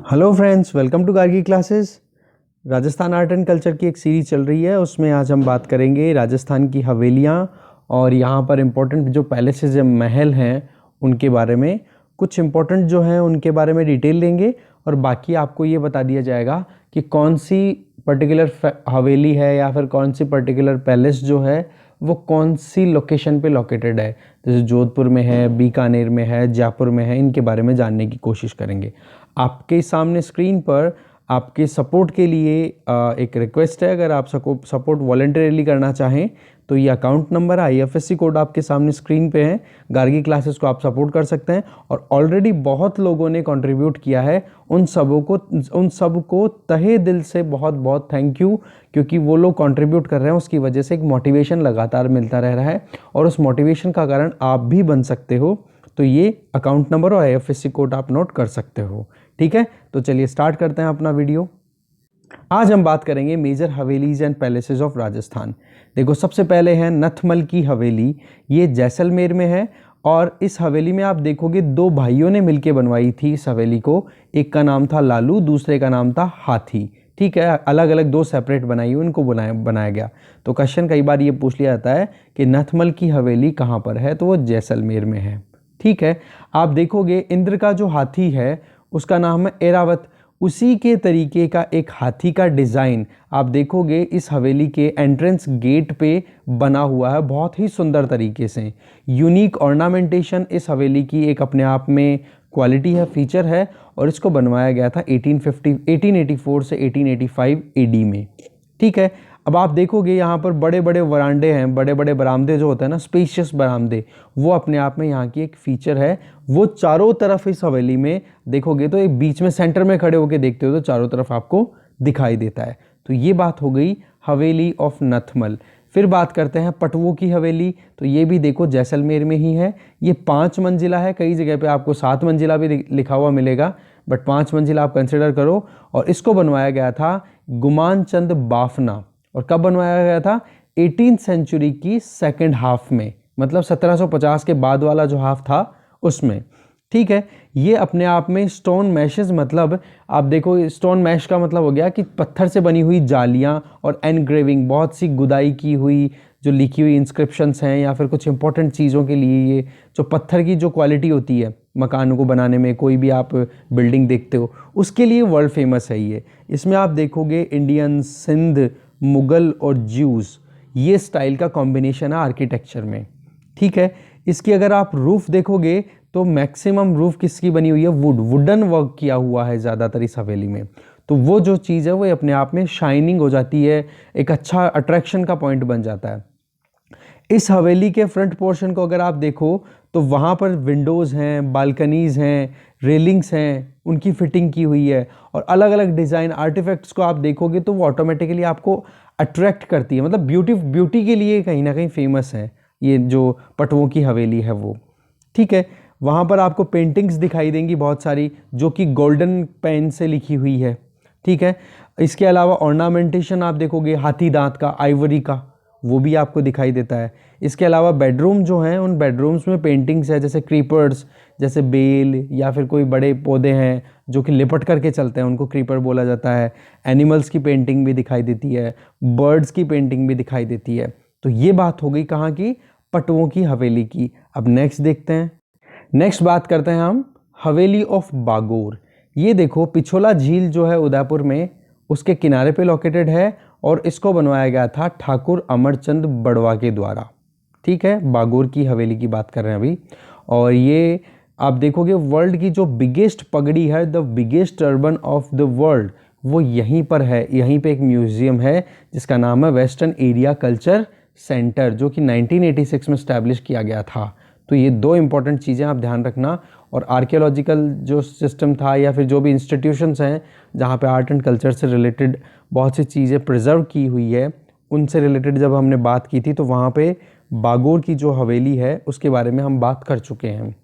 Hello friends, welcome to Gargi classes. Rajasthan art and culture की एक series चल रही है, उसमें आज हम बात करेंगे राजस्थान की हवेलियाँ और यहाँ पर इम्पोर्टेंट जो पैलेसेस या महल हैं उनके बारे में। कुछ इम्पोर्टेंट जो हैं उनके बारे में डिटेल लेंगे और बाकी आपको ये बता दिया जाएगा कि कौन सी पर्टिकुलर हवेली है या फिर कौन सी पर्टिकुलर पैलेस जो है वो कौन सी लोकेशन पे लोकेटेड है। जैसे जोधपुर में है, बीकानेर में है, जयपुर में है, इनके बारे में जानने की कोशिश करेंगे। आपके सामने स्क्रीन पर आपके सपोर्ट के लिए एक रिक्वेस्ट है, अगर आप सपोर्ट वॉलंटरीली करना चाहें तो ये अकाउंट नंबर IFSC कोड आपके सामने स्क्रीन पे है। गार्गी क्लासेस को आप सपोर्ट कर सकते हैं और ऑलरेडी बहुत लोगों ने कंट्रीब्यूट किया है। उन सब को तहे दिल से बहुत बहुत थैंक यू, क्योंकि वो लोग कंट्रीब्यूट कर रहे हैं, उसकी वजह से एक मोटिवेशन लगातार मिलता रह रहा है और उस मोटिवेशन का कारण आप भी बन सकते हो। तो ये अकाउंट नंबर और IFSC कोड आप नोट कर सकते हो। ठीक है, तो चलिए स्टार्ट करते हैं अपना वीडियो। आज हम बात करेंगे major havelis and palaces of Rajasthan. देखो, सबसे पहले है नथमल की हवेली। ये जैसलमेर में है और इस हवेली में आप देखोगे दो भाइयों ने मिलकर बनवाई थी इस हवेली को। एक का नाम था लालू, दूसरे का नाम था हाथी। ठीक है, अलग अलग दो सेपरेट बनाई हुई उनको बनाया गया। तो क्वेश्चन कई बार ये पूछ लिया जाता है कि नथमल की हवेली कहाँ पर है, तो वो जैसलमेर में है। ठीक है, आप देखोगे इंद्र का जो हाथी है उसका नाम है एरावत। उसी के तरीके का एक हाथी का डिज़ाइन आप देखोगे इस हवेली के एंट्रेंस गेट पे बना हुआ है, बहुत ही सुंदर तरीके से। यूनिक ऑर्नामेंटेशन इस हवेली की एक अपने आप में क्वालिटी है, फीचर है और इसको बनवाया गया था 1884 से 1885 AD में। ठीक है, अब आप देखोगे यहाँ पर बड़े बड़े वरांडे हैं, बड़े बड़े बरामदे जो होते हैं ना, स्पेशियस बरामदे, वो अपने आप में यहाँ की एक फीचर है। वो चारों तरफ इस हवेली में देखोगे तो एक बीच में सेंटर में खड़े होकर देखते हो तो चारों तरफ आपको दिखाई देता है। तो ये बात हो गई हवेली ऑफ नथमल। फिर बात करते हैं पटवों की हवेली। तो ये भी देखो जैसलमेर में ही है। ये 5 मंजिला है, कई जगह पे आपको 7 मंजिला भी लिखा हुआ मिलेगा, बट 5 मंजिला आप कंसिडर करो। और इसको बनवाया गया था गुमान चंद बाफना। और कब बनवाया गया था? 18th सेंचुरी की सेकेंड हाफ में, मतलब 1750 के बाद वाला जो हाफ था उसमें। ठीक है, ये अपने आप में स्टोन मैशेस, मतलब आप देखो स्टोन मैश का मतलब हो गया कि पत्थर से बनी हुई जालियां और एनग्रेविंग, बहुत सी गुदाई की हुई जो लिखी हुई इंस्क्रिप्शंस हैं या फिर कुछ इंपॉर्टेंट चीज़ों के लिए ये जो पत्थर की जो क्वालिटी होती है मकानों को बनाने में, कोई भी आप बिल्डिंग देखते हो उसके लिए वर्ल्ड फेमस है ये। इसमें आप देखोगे इंडियन, सिंध, मुगल और ज्यूज़, ये स्टाइल का कॉम्बिनेशन है आर्किटेक्चर में। ठीक है, इसकी अगर आप रूफ देखोगे तो मैक्सिमम रूफ किसकी बनी हुई है? वुडन वर्क किया हुआ है ज़्यादातर इस हवेली में। तो वो जो चीज़ है वो अपने आप में शाइनिंग हो जाती है, एक अच्छा अट्रैक्शन का पॉइंट बन जाता है। इस हवेली के फ्रंट पोर्शन को अगर आप देखो तो वहाँ पर विंडोज़ हैं, बालकनीज़ हैं, रेलिंग्स हैं, उनकी फिटिंग की हुई है और अलग अलग डिज़ाइन आर्टिफैक्ट्स को आप देखोगे तो वो ऑटोमेटिकली आपको अट्रैक्ट करती है। मतलब ब्यूटी के लिए कहीं ना कहीं फेमस है ये जो पटवों की हवेली है वो। ठीक है, वहाँ पर आपको पेंटिंग्स दिखाई देंगी बहुत सारी जो कि गोल्डन पेन से लिखी हुई है। ठीक है, इसके अलावा ऑर्नामेंटेशन आप देखोगे हाथी दांत का, आइवरी का, वो भी आपको दिखाई देता है। इसके अलावा बेडरूम जो हैं उन बेडरूम्स में पेंटिंग्स है, जैसे क्रीपर्स, जैसे बेल या फिर कोई बड़े पौधे हैं जो कि लिपट करके चलते हैं, उनको क्रीपर बोला जाता है। एनिमल्स की पेंटिंग भी दिखाई देती है, बर्ड्स की पेंटिंग भी दिखाई देती है। तो ये बात हो गई कहाँ की? पटवों की हवेली की। अब नेक्स्ट देखते हैं। नेक्स्ट बात करते हैं हम हवेली ऑफ बागोर। ये देखो पिछोला झील जो है उदयपुर में, उसके किनारे पे लोकेटेड है और इसको बनवाया गया था ठाकुर अमरचंद बड़वा के द्वारा। ठीक है, बागोर की हवेली की बात कर रहे हैं अभी। और ये आप देखोगे वर्ल्ड की जो बिगेस्ट पगड़ी है, the biggest turban of the world, वो यहीं पर है। यहीं पे एक म्यूजियम है जिसका नाम है वेस्टर्न एरिया कल्चर सेंटर, जो कि 1986 में स्टैब्लिश किया गया था। तो ये दो इंपॉर्टेंट चीज़ें आप ध्यान रखना। और आर्कियोलॉजिकल जो सिस्टम था या फिर जो भी इंस्टीट्यूशंस हैं जहाँ पे आर्ट एंड कल्चर से रिलेटेड बहुत सी चीज़ें प्रिजर्व की हुई है, उनसे रिलेटेड जब हमने बात की थी तो वहाँ पे बागोर की जो हवेली है उसके बारे में हम बात कर चुके हैं।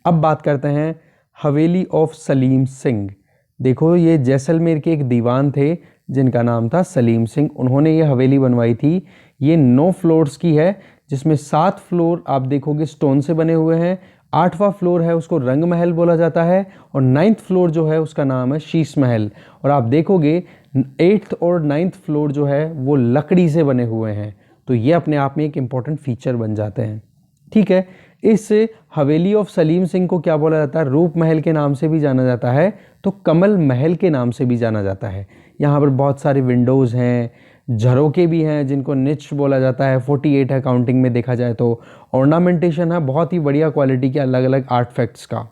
अब बात करते हैं हवेली ऑफ सलीम सिंह। देखो, ये जैसलमेर के एक दीवान थे जिनका नाम था सलीम सिंह, उन्होंने ये हवेली बनवाई थी। ये 9 फ्लोर्स की है जिसमें 7 फ्लोर आप देखोगे स्टोन से बने हुए हैं, 8वां फ्लोर है उसको रंग महल बोला जाता है, और 9th फ्लोर जो है उसका नाम है शीश महल। और आप देखोगे 8th और 9th फ्लोर जो है वो लकड़ी से बने हुए हैं, तो ये अपने आप में एक इम्पॉर्टेंट फीचर बन जाते हैं। ठीक है, इस हवेली ऑफ सलीम सिंह को क्या बोला जाता है? रूप महल के नाम से भी जाना जाता है, तो कमल महल के नाम से भी जाना जाता है। यहाँ पर बहुत सारे विंडोज़ हैं, झरोके भी हैं जिनको निच बोला जाता है, 48 है काउंटिंग में देखा जाए तो। ऑर्नामेंटेशन है बहुत ही बढ़िया क्वालिटी के अलग अलग आर्टफैक्ट्स का।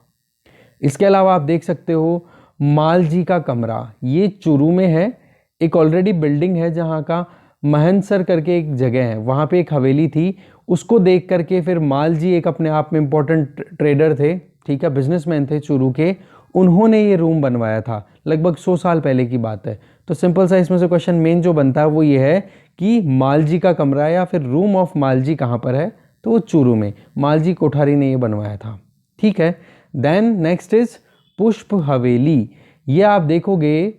इसके अलावा आप देख सकते हो माल जी का कमरा, ये चूरू में है। एक ऑलरेडी बिल्डिंग है जहाँ का महनसर करके एक जगह है, वहाँ पे एक हवेली थी, उसको देख करके फिर माल जी एक अपने आप में इम्पोर्टेंट ट्रेडर थे, ठीक है, बिजनेसमैन थे चूरू के, उन्होंने ये रूम बनवाया था, लगभग 100 साल पहले की बात है। तो सिंपल सा इसमें से क्वेश्चन मेन जो बनता है वो ये है कि मालजी का कमरा या फिर रूम ऑफ मालजी कहाँ पर है? तो वो चूरू में, मालजी कोठारी ने ये बनवाया था। ठीक है, देन नेक्स्ट इज पुष्प हवेली। ये आप देखोगे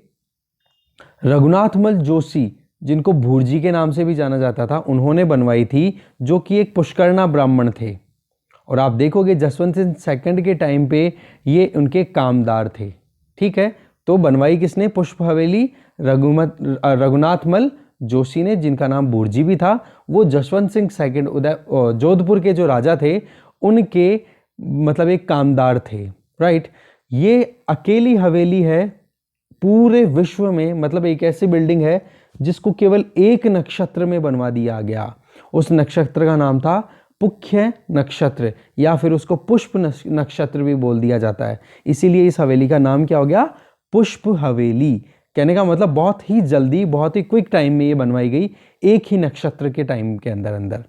रघुनाथमल जोशी, जिनको भूरजी के नाम से भी जाना जाता था, उन्होंने बनवाई थी, जो कि एक पुष्करणा ब्राह्मण थे। और आप देखोगे जसवंत सिंह सेकंड के टाइम पे ये उनके कामदार थे। ठीक है, तो बनवाई किसने? पुष्प हवेली रघुनाथमल जोशी ने, जिनका नाम भूरजी भी था। वो जसवंत सिंह सेकंड जोधपुर के जो राजा थे उनके मतलब एक कामदार थे, राइट। ये अकेली हवेली है पूरे विश्व में, मतलब एक ऐसी बिल्डिंग है जिसको केवल एक नक्षत्र में बनवा दिया गया। उस नक्षत्र का नाम था पुख्य नक्षत्र, या फिर उसको पुष्प नक्षत्र भी बोल दिया जाता है। इसीलिए इस हवेली का नाम क्या हो गया? पुष्प हवेली। कहने का मतलब बहुत ही जल्दी, बहुत ही क्विक टाइम में ये बनवाई गई, एक ही नक्षत्र के टाइम के अंदर अंदर।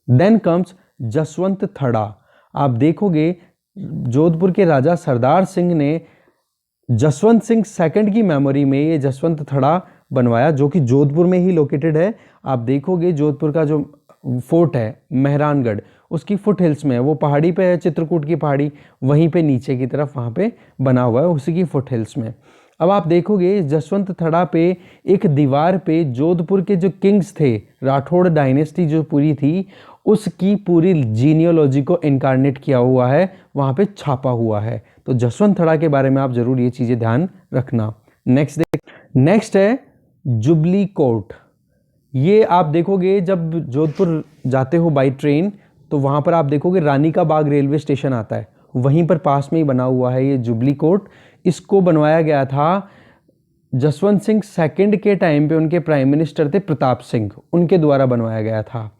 देन कम्स जसवंत थड़ा। आप देखोगे जोधपुर के राजा सरदार सिंह ने जसवंत सिंह सेकंड की मेमोरी में ये जसवंत थड़ा बनवाया, जो कि जोधपुर में ही लोकेटेड है। आप देखोगे जोधपुर का जो फोर्ट है मेहरानगढ़, उसकी फुट हिल्स में है, वो पहाड़ी पे है, चित्रकूट की पहाड़ी, वहीं पे नीचे की तरफ वहाँ पे बना हुआ है, उसी की फुट हिल्स में। अब आप देखोगे जसवंत थड़ा पे एक दीवार पे जोधपुर के जो किंग्स थे, राठौड़ डायनेस्टी जो पूरी थी, उसकी पूरी जीनियोलॉजी को इनकारनेट किया हुआ है, वहाँ पे छापा हुआ है। तो जसवंत थड़ा के बारे में आप जरूर ये चीज़ें ध्यान रखना। नेक्स्ट है जुबली कोर्ट। ये आप देखोगे जब जोधपुर जाते हो बाई ट्रेन, तो वहाँ पर आप देखोगे रानी का बाग रेलवे स्टेशन आता है, वहीं पर पास में ही बना हुआ है ये जुबली कोर्ट। इसको बनवाया गया था जसवंत सिंह सेकंड के टाइम पे, उनके प्राइम मिनिस्टर थे प्रताप सिंह, उनके द्वारा बनवाया गया था।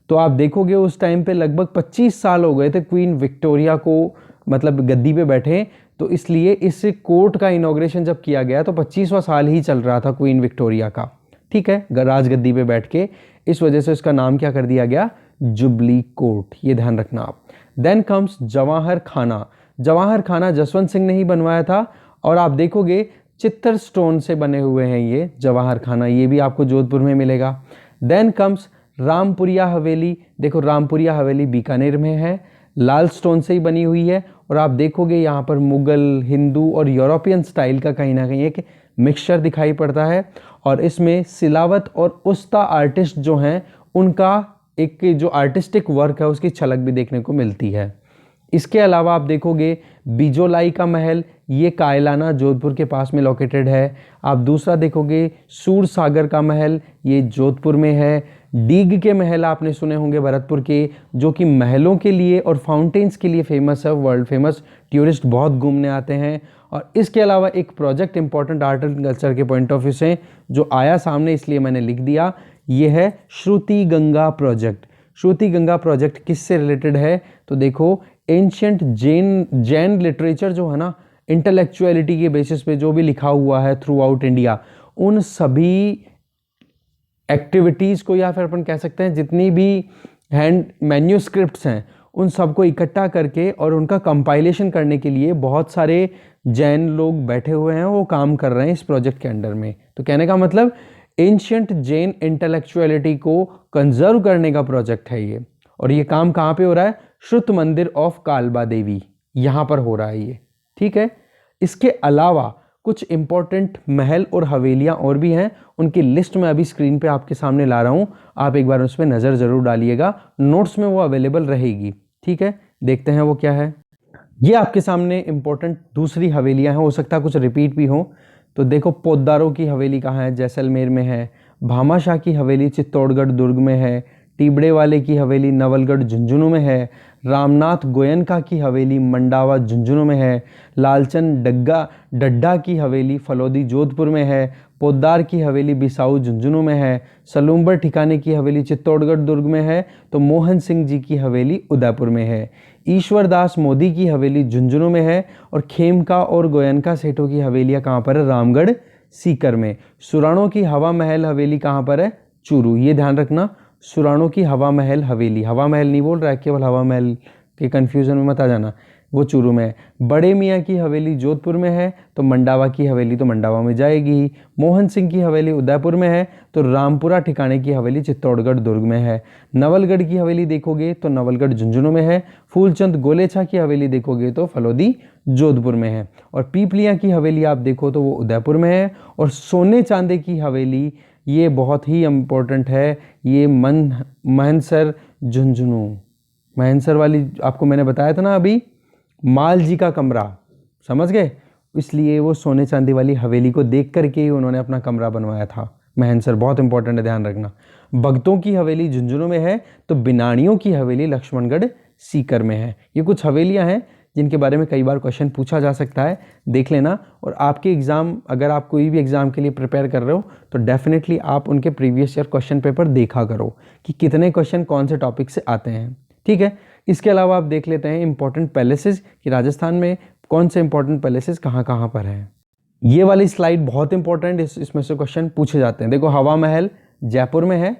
तो आप देखोगे उस टाइम पे लगभग 25 साल हो गए थे क्वीन विक्टोरिया को, मतलब गद्दी पे बैठे, तो इसलिए इस कोर्ट का इनॉग्रेशन जब किया गया तो 25वां साल ही चल रहा था क्वीन विक्टोरिया का। ठीक है, राजगद्दी पे बैठ के, इस वजह से इसका नाम क्या कर दिया गया? जुबली कोर्ट, ये ध्यान रखना आप। देन कम्स जवाहर खाना। जवाहर खाना जसवंत सिंह ने ही बनवाया था, और आप देखोगे चित्तर स्टोन से बने हुए हैं ये जवाहर खाना, ये भी आपको जोधपुर में मिलेगा। देन कम्स रामपुरिया हवेली। देखो रामपुरिया हवेली बीकानेर में है, लाल स्टोन से ही बनी हुई है, और आप देखोगे यहाँ पर मुगल, हिंदू और यूरोपियन स्टाइल का कहीं ना कहीं एक मिक्सचर दिखाई पड़ता है। और इसमें सिलावत और उस्ता आर्टिस्ट जो हैं उनका एक जो आर्टिस्टिक वर्क है उसकी झलक भी देखने को मिलती है। इसके अलावा आप देखोगे बिजोलाई का महल, ये कायलाना जोधपुर के पास में लोकेटेड है। आप दूसरा देखोगे सूर सागर का महल, ये जोधपुर में है। डीग के महल आपने सुने होंगे भरतपुर के, जो कि महलों के लिए और फाउंटेन्स के लिए फेमस है, वर्ल्ड फेमस, टूरिस्ट बहुत घूमने आते हैं। और इसके अलावा एक project important art and culture के पॉइंट ऑफ व्यू से जो आया सामने, इसलिए मैंने लिख दिया, ये है श्रुति गंगा प्रोजेक्ट। श्रुति गंगा प्रोजेक्ट किससे रिलेटेड है? तो देखो एंशियंट जैन लिटरेचर जो है ना, इंटेलेक्चुअलिटी के बेसिस पे जो भी लिखा हुआ है थ्रू आउट इंडिया, उन सभी एक्टिविटीज़ को, या फिर अपन कह सकते हैं जितनी भी हैंड मैन्यूस्क्रिप्ट्स हैं, उन सबको इकट्ठा करके और उनका कंपाइलेशन करने के लिए बहुत सारे जैन लोग बैठे हुए हैं, वो काम कर रहे हैं इस प्रोजेक्ट के अंडर में। तो कहने का मतलब एंशियंट जैन इंटेलेक्चुअलिटी को कंजर्व करने का प्रोजेक्ट है ये। और ये काम कहाँ पे हो रहा है? श्रुत मंदिर ऑफ कालबा देवी, यहाँ पर हो रहा है ये। ठीक है, इसके अलावा कुछ इंपॉर्टेंट महल और हवेलियाँ और भी हैं, उनकी लिस्ट मैं अभी स्क्रीन पे आपके सामने ला रहा हूँ, आप एक बार उस पर नज़र ज़रूर डालिएगा, नोट्स में वो अवेलेबल रहेगी। ठीक है, देखते हैं वो क्या है। ये आपके सामने इंपॉर्टेंट दूसरी हवेलियां हैं, हो सकता है कुछ रिपीट भी हो। तो देखो, पोद्दारों की हवेली कहाँ है? जैसलमेर में है। भामाशाह की हवेली चित्तौड़गढ़ दुर्ग में है। टिबड़े वाले की हवेली नवलगढ़ झुंझुनू में है। रामनाथ गोयनका की हवेली मंडावा झुंझुनू में है। लालचंद डड्डा की हवेली फलौदी जोधपुर में है। पोद्दार की हवेली बिसाऊ झुंझुनू में है। सलूम्बर ठिकाने की हवेली चित्तौड़गढ़ दुर्ग में है। तो मोहन सिंह जी की हवेली उदयपुर में है। ईश्वर दास मोदी की हवेली झुंझुनू में है। और खेमका और गोयनका सेठों की हवेलियां कहाँ पर है? रामगढ़ सीकर में। सुराणों की हवा महल हवेली कहाँ पर है? चूरू। ये ध्यान रखना, सुराणों की हवा महल हवेली, हवा महल नहीं बोल रहा है, केवल हवा महल के कंफ्यूजन में मत आ जाना, वो चूरू में है। बड़े मियाँ की हवेली जोधपुर में है। तो मंडावा की हवेली तो मंडावा में जाएगी। मोहन सिंह की हवेली उदयपुर में है। तो रामपुरा ठिकाने की हवेली चित्तौड़गढ़ दुर्ग में है। नवलगढ़ की हवेली देखोगे तो नवलगढ़ झुंझुनू में है। फूलचंद गोलेछा की हवेली देखोगे तो फलौदी जोधपुर में है। और पीपलिया की हवेली आप देखो तो वो उदयपुर में है। और सोने चांदे की हवेली, ये बहुत ही इम्पोर्टेंट है, ये महनसर झुंझुनू, महनसर वाली आपको मैंने बताया था ना अभी, माल जी का कमरा, समझ गए? इसलिए वो सोने चांदी वाली हवेली को देख करके ही उन्होंने अपना कमरा बनवाया था। महनसर बहुत इंपॉर्टेंट है, ध्यान रखना। भगतों की हवेली झुंझुनू में है। तो बिनानियों की हवेली लक्ष्मणगढ़ सीकर में है। ये कुछ हवेलियां हैं जिनके बारे में कई बार क्वेश्चन पूछा जा सकता है, देख लेना। और आपके एग्ज़ाम, अगर आप कोई भी एग्ज़ाम के लिए प्रिपेयर कर रहे हो तो डेफिनेटली आप उनके प्रीवियस ईयर क्वेश्चन पेपर देखा करो कि कितने क्वेश्चन कौन से टॉपिक से आते हैं, ठीक है। इसके अलावा आप देख लेते हैं इंपॉर्टेंट पैलेसेस कि राजस्थान में कौन से इंपॉर्टेंट पैलेसेस कहाँ कहाँ पर हैं। ये वाली स्लाइड बहुत इंपॉर्टेंट, इसमें से क्वेश्चन पूछे जाते हैं। देखो, हवा महल जयपुर में है,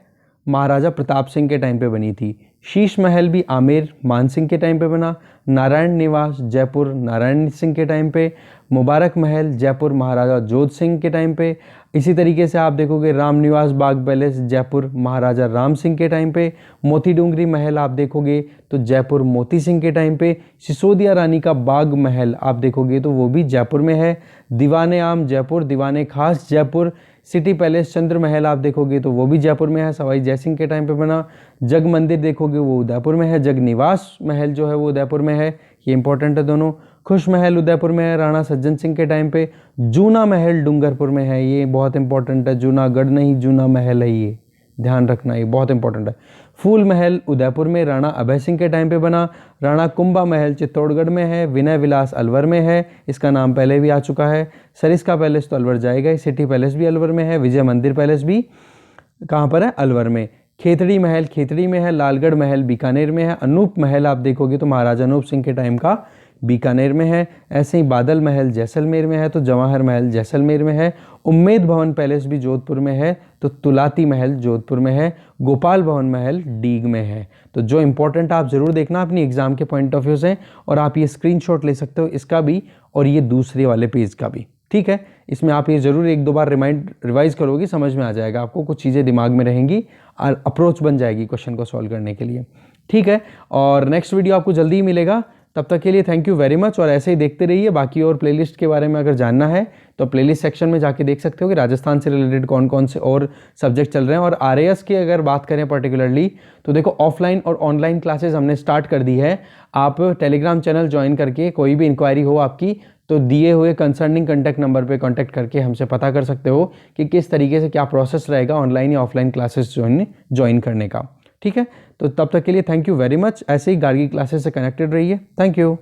महाराजा प्रताप सिंह के टाइम पे बनी थी। शीश महल भी आमेर मान सिंह के टाइम पे बना। नारायण निवास जयपुर नारायण सिंह के टाइम पे। मुबारक महल जयपुर महाराजा जोध सिंह के टाइम पे। इसी तरीके से आप देखोगे राम निवास बाग पैलेस जयपुर महाराजा राम सिंह के टाइम पे। मोती डूंगरी महल आप देखोगे तो जयपुर मोती सिंह के टाइम पे। सिसोदिया रानी का बाग महल आप देखोगे तो वो भी जयपुर में है। दीवाने आम जयपुर, दीवाने खास जयपुर। सिटी पैलेस चंद्र महल आप देखोगे तो वो भी जयपुर में है, सवाई जयसिंह के टाइम पे बना। जग मंदिर देखोगे वो उदयपुर में है। जग निवास महल जो है वो उदयपुर में है, ये इंपॉर्टेंट है दोनों। खुश महल उदयपुर में है, राणा सज्जन सिंह के टाइम पे। जूना महल डूंगरपुर में है, ये बहुत इंपॉर्टेंट है, जूनागढ़ नहीं जूना महल है, ये ध्यान रखना, ये बहुत इंपॉर्टेंट है। फूल महल उदयपुर में राणा अभय सिंह के टाइम पे बना। राणा कुंभा महल चित्तौड़गढ़ में है। विनय विलास अलवर में है, इसका नाम पहले भी आ चुका है। सरिस्का पैलेस तो अलवर जाएगा ही। सिटी पैलेस भी अलवर में है। विजय मंदिर पैलेस भी कहाँ पर है? अलवर में। खेतड़ी महल खेतड़ी में है। लालगढ़ महल बीकानेर में है। अनूप महल आप देखोगे तो महाराजा अनूप सिंह के टाइम का बीकानेर में है। ऐसे ही बादल महल जैसलमेर में है, तो जवाहर महल जैसलमेर में है। उम्मेद भवन पैलेस भी जोधपुर में है, तो तुलाती महल जोधपुर में है। गोपाल भवन महल डीग में है। तो जो इंपॉर्टेंट आप जरूर देखना अपनी एग्जाम के पॉइंट ऑफ व्यू से, और आप ये स्क्रीनशॉट ले सकते हो इसका भी और ये दूसरे वाले पेज का भी, ठीक है। इसमें आप ये जरूर एक दो बार रिवाइज करोगे, समझ में आ जाएगा आपको, कुछ चीज़ें दिमाग में रहेंगी और अप्रोच बन जाएगी क्वेश्चन को सॉल्व करने के लिए, ठीक है। और नेक्स्ट वीडियो आपको जल्दी ही मिलेगा, तब तक के लिए थैंक यू वेरी मच। और ऐसे ही देखते रहिए। बाकी और प्लेलिस्ट के बारे में अगर जानना है तो प्लेलिस्ट सेक्शन में जाके देख सकते हो कि राजस्थान से रिलेटेड कौन कौन से और सब्जेक्ट चल रहे हैं। और आरएएस की अगर बात करें पर्टिकुलरली तो देखो, ऑफलाइन और ऑनलाइन क्लासेस हमने स्टार्ट कर दी है। आप टेलीग्राम चैनल ज्वाइन करके कोई भी इंक्वायरी हो आपकी तो दिए हुए कंसर्निंग कॉन्टैक्ट नंबर पे कांटेक्ट करके हमसे पता कर सकते हो कि किस तरीके से क्या प्रोसेस रहेगा ऑनलाइन या ऑफलाइन क्लासेस ज्वाइन करने का, ठीक है। तो तब तक के लिए थैंक यू वेरी मच। ऐसे ही गार्गी क्लासेस से कनेक्टेड रहिए। Thank you.